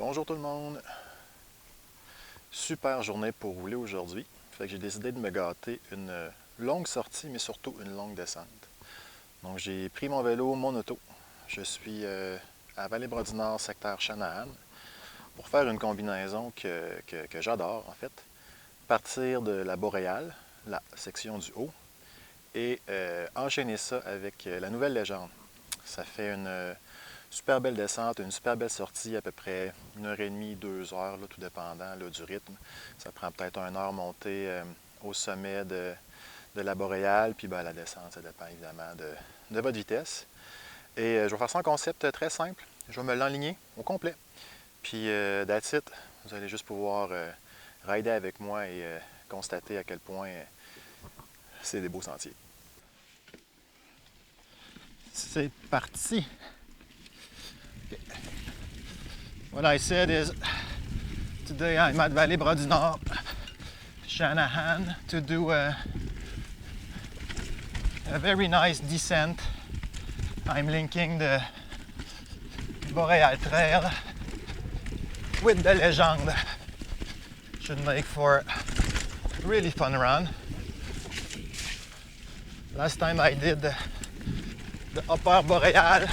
Bonjour tout le monde! Super journée pour rouler aujourd'hui. Fait que j'ai décidé de me gâter une longue sortie, mais surtout une longue descente. Donc j'ai pris mon vélo, mon auto. Je suis à Vallée-Bras-du-Nord, secteur Chanahan, pour faire une combinaison que j'adore en fait. Partir de la Boréale, la section du haut, et enchaîner ça avec la Nouvelle Légende. Ça fait une super belle descente, une super belle sortie, à peu près 1h30, 2 heures, là, tout dépendant là, du rythme. Ça prend peut-être 1 heure monter au sommet de la Boréale, puis ben, la descente, ça dépend évidemment de votre vitesse. Et je vais faire ça en concept très simple. Je vais me l'enligner au complet. Puis that's it. Vous allez juste pouvoir rider avec moi et constater à quel point c'est des beaux sentiers. C'est parti! What I said is, today I'm at Vallée-Bras-du-Nord, Chanahan, to do a very nice descent. I'm linking the Boreal Trail with the Legend. Should make for a really fun run. Last time I did the Upper Boreal,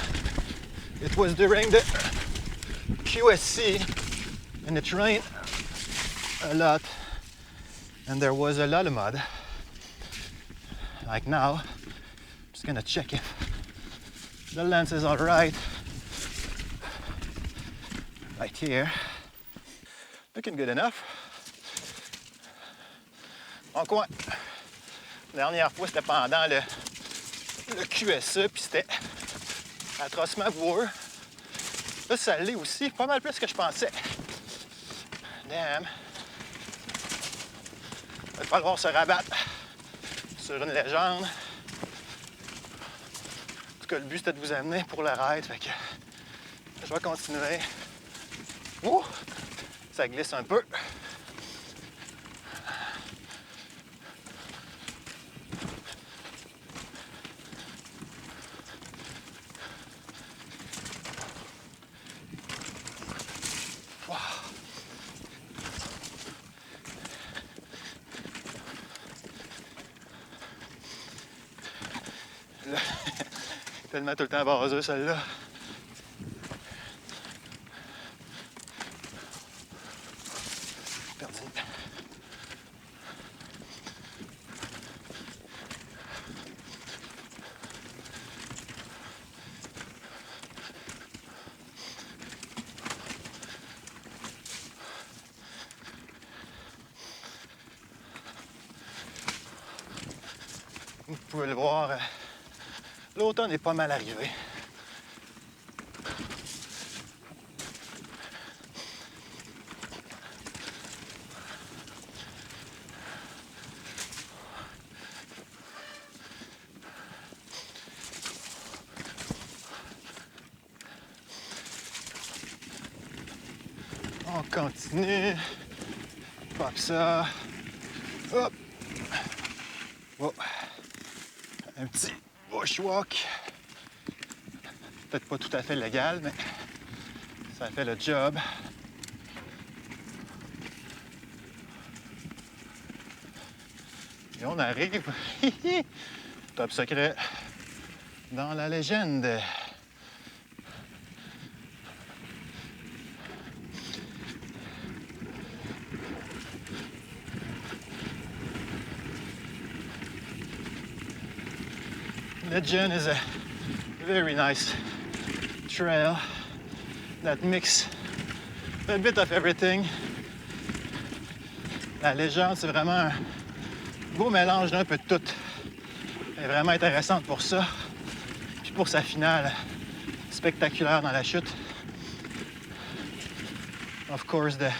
it was during the QSC, and it rained a lot and there was a lot of mud. Like now, I'm just gonna check if the lens is all right here. Looking good enough. En coin. La dernière fois, c'était pendant le QSE, puis c'était atrocement boueux. Là, ça l'est aussi, pas mal plus que je pensais. Damn. Il va falloir se rabattre sur une légende. En tout cas, le but, c'était de vous amener pour le ride, fait que je vais continuer. Ouh! Ça glisse un peu. Là, tellement tout le temps vaseux, celle-là. Perdu. Vous pouvez le voir, l'automne est pas mal arrivé. On continue. Pop ça. Hop. Oh. Un petit bushwalk. Peut-être pas tout à fait légal, mais ça fait le job. Et on arrive. Top secret dans la légende. Legend is a very nice trail that mix a bit of everything. La légende, c'est vraiment un beau mélange d'un peu de tout. Elle est vraiment intéressante pour ça. Puis pour sa finale spectaculaire dans la chute. Of course, the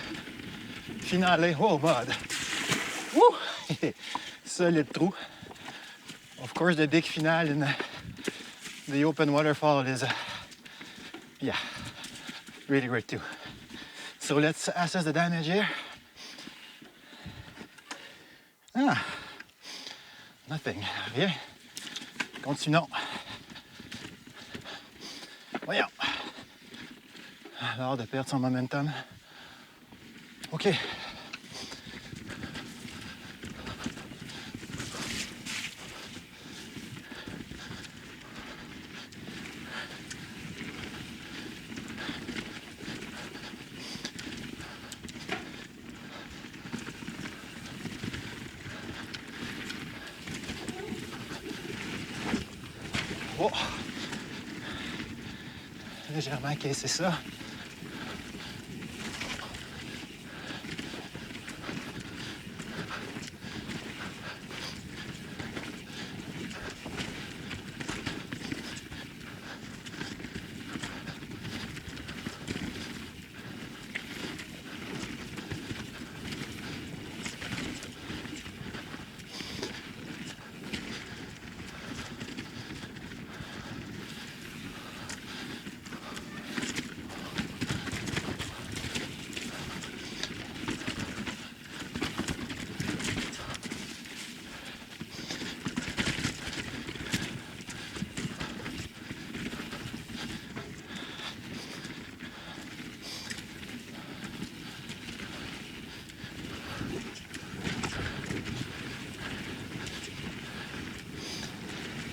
finale. Oh, mud. Woo! Solide trou. Of course, the big finale in the open waterfall is, yeah, really great too. So let's assess the damage here. Ah, nothing. Rien. Continuons. Voyons. Alors de perdre son momentum. OK. Oh! Légèrement caissé ça.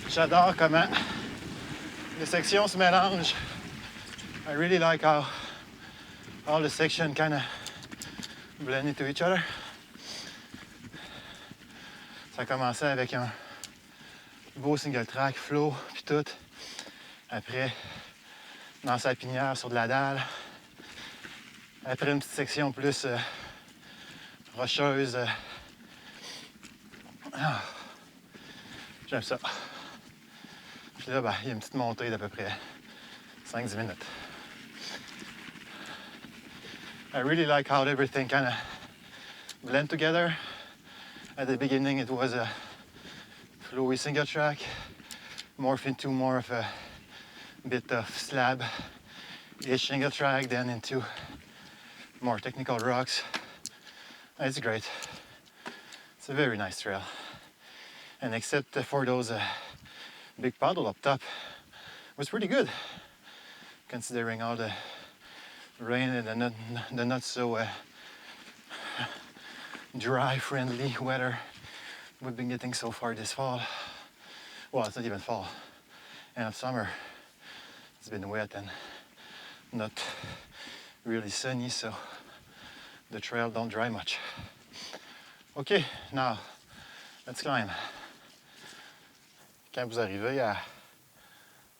J'adore comment les sections se mélangent. I really like how all the sections kind of blend into each other. Ça a commencé avec un beau single track, flow, puis tout. Après, dans sa pinière sur de la dalle. Après, une petite section plus rocheuse. J'aime ça. Puis là, ben, il y a une petite montée d'à peu près 5-10 minutes. I really like how everything kind of blend together. At the beginning, it was a flowy single track, morphed into more of a bit of slab-ish single track, then into more technical rocks. It's great. It's a very nice trail. And except for those big puddle up top, it was pretty good, considering all the rain and the not so dry, friendly weather we've been getting so far this fall. Well, it's not even fall. End of summer, it's been wet and not really sunny, so the trail don't dry much. Okay, now let's climb. Quand vous arrivez à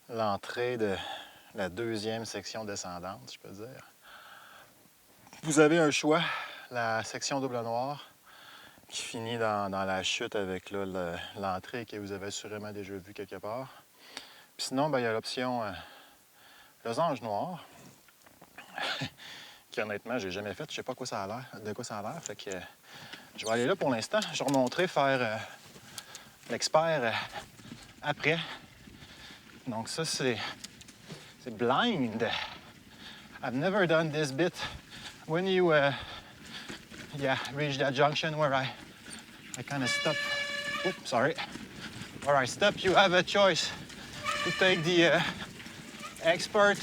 l'entrée de la deuxième section descendante, je peux dire, vous avez un choix, la section double noire qui finit dans la chute avec l'entrée que vous avez sûrement déjà vue quelque part. Puis sinon, ben, il y a l'option losange noire qui honnêtement, j'ai jamais faite. Je sais pas de quoi ça a l'air. Fait que je vais aller là pour l'instant. Je vais remontrer faire l'expert après. Donc ça, c'est blind. I've never done this bit. When you reach that junction where I kind of stop. Oops, sorry. Where I stop, you have a choice to take the expert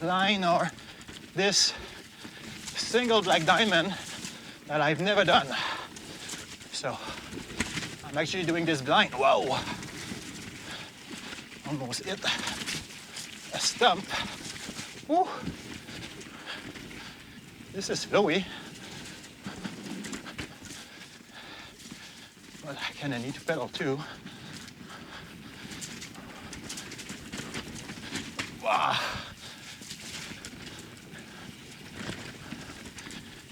line or this single black diamond that I've never done. So I'm actually doing this blind. Whoa! Almost hit a stump. Woo! This is flowy. But I kind of need to pedal too. Wow.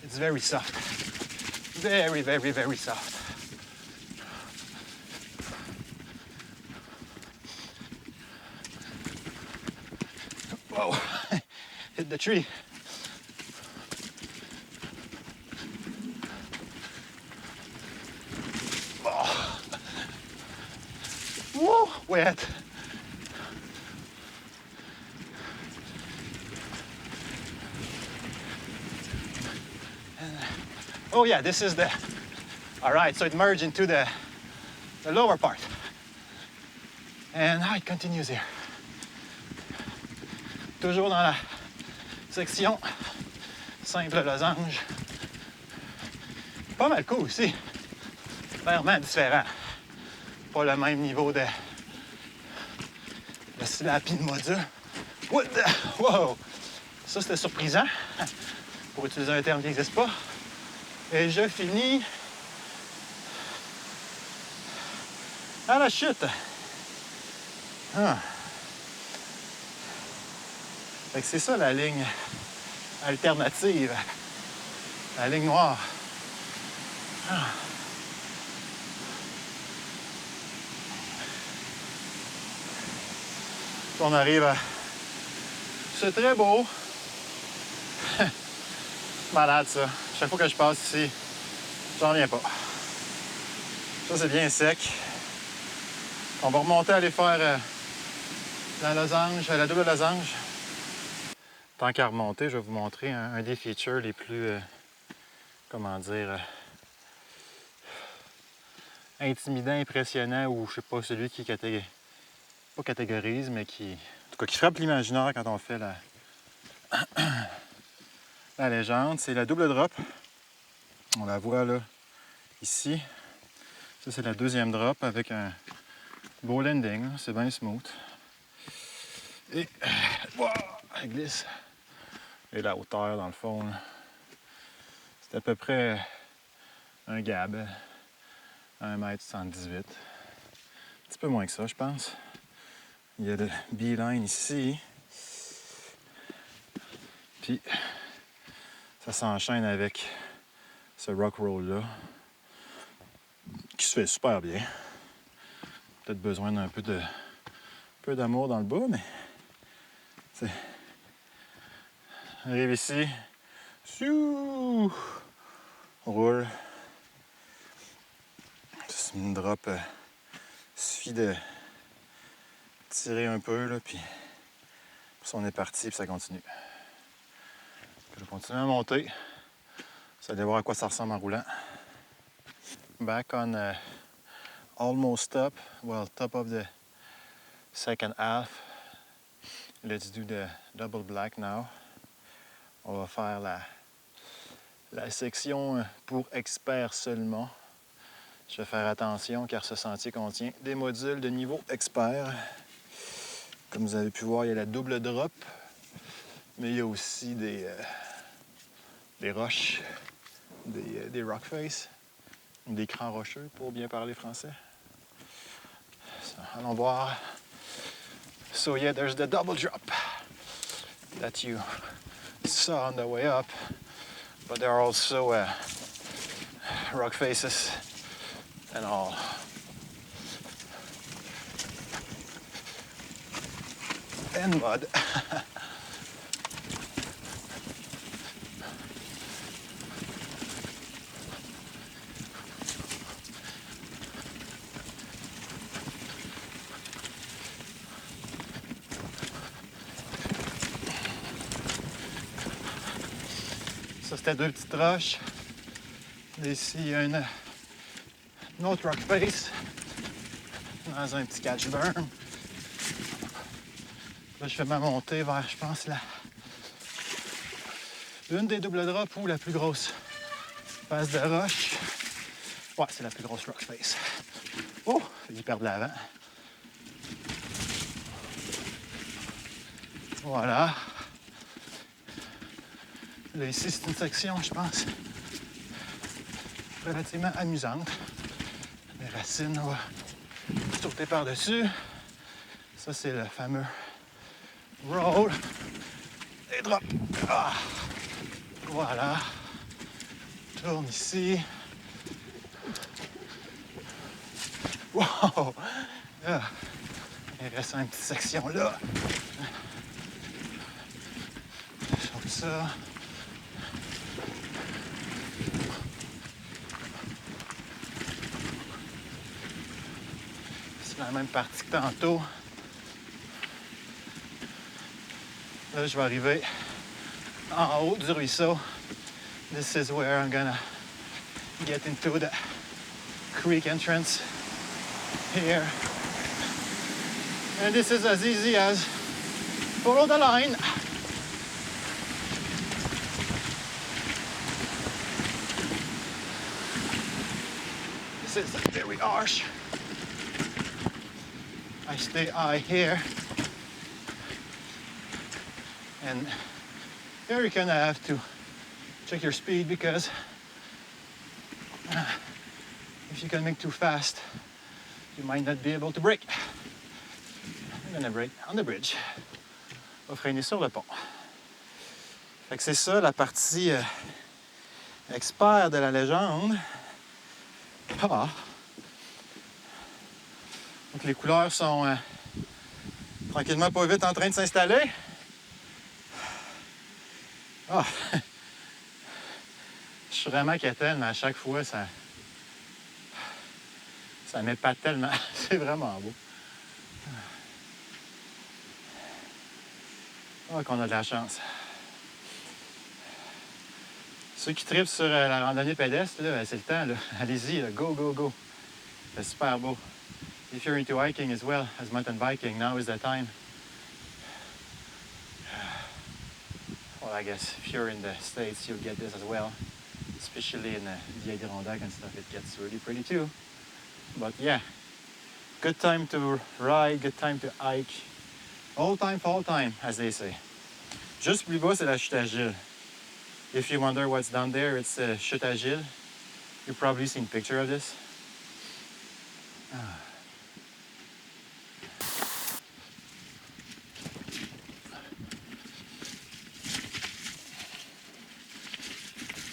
It's very soft. Very, very, very soft. Whoa. Hit the tree. Oh. Woo, wet. Oh yeah, this is the, all right, so it merged into the lower part. And now it continues here. Toujours dans section simple losange. Pas mal cool aussi. Clairement différent. Pas le même niveau de slapping de module. What the... Wow! Ça, c'était surprisant, pour utiliser un terme qui n'existe pas. Et je finis à la chute. Ah. Fait que c'est ça la ligne alternative. La ligne noire. Ah. On arrive à... C'est très beau. Malade, ça. Chaque fois que je passe ici, j'en reviens pas. Ça, c'est bien sec. On va remonter, aller faire la losange, la double losange. Tant qu'à remonter, je vais vous montrer un des features les plus, comment dire, intimidants, impressionnants, ou je sais pas, celui qui pas catégorise, mais qui, en tout cas, qui frappe l'imaginaire quand on fait la légende. C'est la double drop. On la voit là, ici. Ça, c'est la deuxième drop avec un beau landing. C'est bien smooth. Et, wow, elle glisse. Et la hauteur, dans le fond, c'est à peu près un gab. 1,78 m. Un petit peu moins que ça, je pense. Il y a le B-line ici. Puis, ça s'enchaîne avec ce rock roll-là, qui se fait super bien. Peut-être besoin d'un peu d'amour dans le bas, mais c'est... Arrive ici, on roule. C'est une drop, suffit de tirer un peu, là, puis on est parti, puis ça continue. Je vais continuer à monter. Vous allez voir à quoi ça ressemble en roulant. Back on almost top, well, top of the second half. Let's do the double black now. On va faire la section pour experts seulement. Je vais faire attention car ce sentier contient des modules de niveau expert. Comme vous avez pu voir, il y a la double drop, mais il y a aussi des roches, des rock face, des crans rocheux pour bien parler français. So, allons voir. So yeah, there's the double drop that you saw on the way up, but there are also rock faces and all. And mud. Ça, c'était deux petites roches. Ici, il y a une autre rock face dans un petit catch burn. Là, je fais ma montée vers, je pense, une des doubles drops ou la plus grosse face de roche. Ouais, c'est la plus grosse rock face. Oh, il perd de l'avant. Voilà. Là, ici, c'est une section, je pense, relativement amusante. Les racines, on va sauter par-dessus. Ça, c'est le fameux roll et drop. Ah. Voilà. Tourne ici. Wow! Ah. Il reste une petite section là. Comme ça. C'est la même partie que tantôt. Là, je vais arriver en haut du ruisseau. This is where I'm gonna get into the creek entrance here. And this is as easy as follow the line. this is very harsh. I stay high here. And here you kind of have to check your speed because if you can make too fast, you might not be able to brake. I'm gonna brake on the bridge. On va freiner sur le pont. Fait que c'est ça la partie expert de la légende. Ah. Donc les couleurs sont tranquillement pas vite en train de s'installer. Ah. Je suis vraiment quétaine, mais à chaque fois, ça m'épate tellement. C'est vraiment beau. Ah, qu'on a de la chance. Ceux qui trippent sur la randonnée pédestre, là, c'est le temps. Là. Allez-y, là. Go, go, go. C'est super beau. If you're into hiking as well as mountain biking, now is the time. Well, I guess if you're in the States, you'll get this as well. Especially in the Adirondack and stuff, it gets really pretty too. But yeah, good time to ride, good time to hike. All time for all time, as they say. Juste plus bas, c'est la chute à Gilles. If you wonder what's down there, it's Chute à Gilles. You've probably seen a picture of this.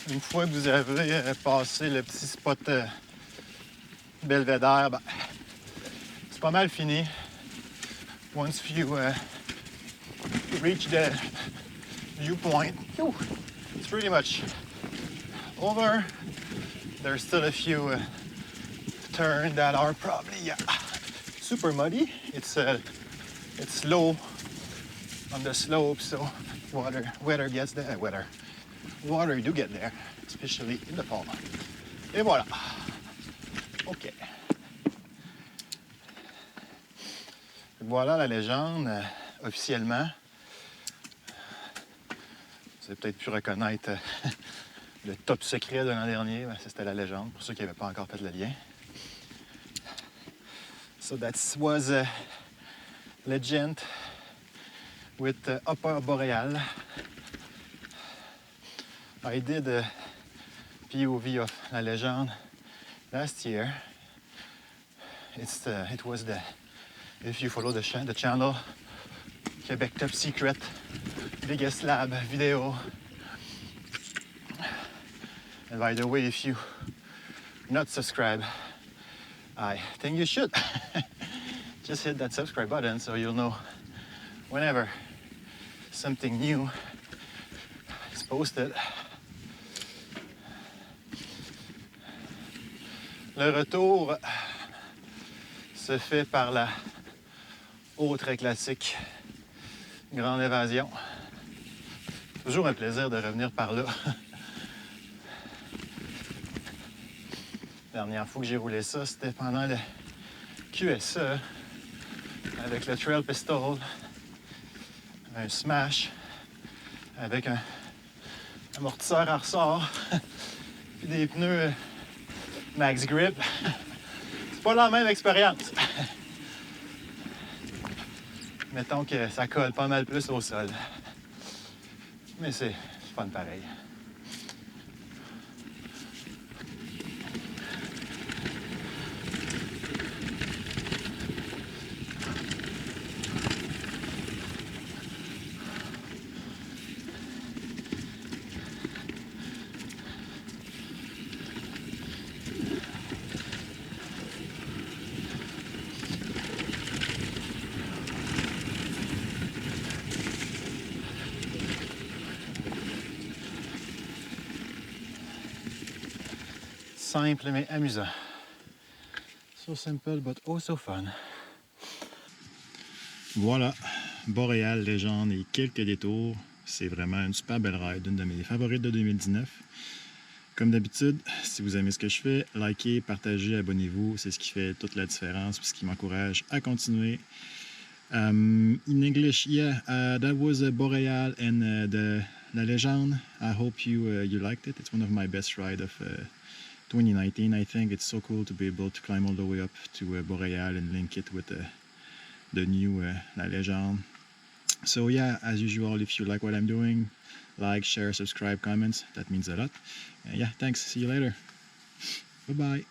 Une fois que vous avez passé le petit spot belvédère, ben, c'est pas mal fini. Once you reach the viewpoint, it's pretty much over. There's still a few turns that are probably super muddy. It's low on the slope, so water gets there. Water do get there, especially in the fall. Et voilà. OK. Voilà la légende officiellement. Vous avez peut-être pu reconnaître le top secret de l'an dernier. Ben, c'était la légende, pour ceux qui n'avaient pas encore fait le lien. So that was a legend with Upper Boreal. I did a POV of La Légende last year. It was if you follow the channel, Quebec Top Secret, biggest lab video. And by the way, if you not subscribe, I think you should. Just hit that subscribe button so you'll know whenever something new is posted. Le retour se fait par la autre classique Grande Évasion. Toujours un plaisir de revenir par là. La dernière fois que j'ai roulé ça, c'était pendant le QSE avec le Trail Pistol, un smash avec un amortisseur à ressort puis des pneus Max Grip. C'est pas la même expérience. Mettons que ça colle pas mal plus au sol. Mais c'est fun pareil. Simple mais amusant. So simple but oh so fun. Voilà, Boréal, Légende et quelques détours. C'est vraiment une super belle ride, une de mes favorites de 2019. Comme d'habitude, si vous aimez ce que je fais, likez, partagez, abonnez-vous. C'est ce qui fait toute la différence et ce qui m'encourage à continuer. In English, yeah, that was Boréal and La Légende. I hope you liked it. It's one of my best rides of 2019, I think. It's so cool to be able to climb all the way up to Boreal and link it with the new La Légende. So yeah, as usual, if you like what I'm doing, like, share, subscribe, comments. That means a lot. Yeah, thanks. See you later. Bye-bye.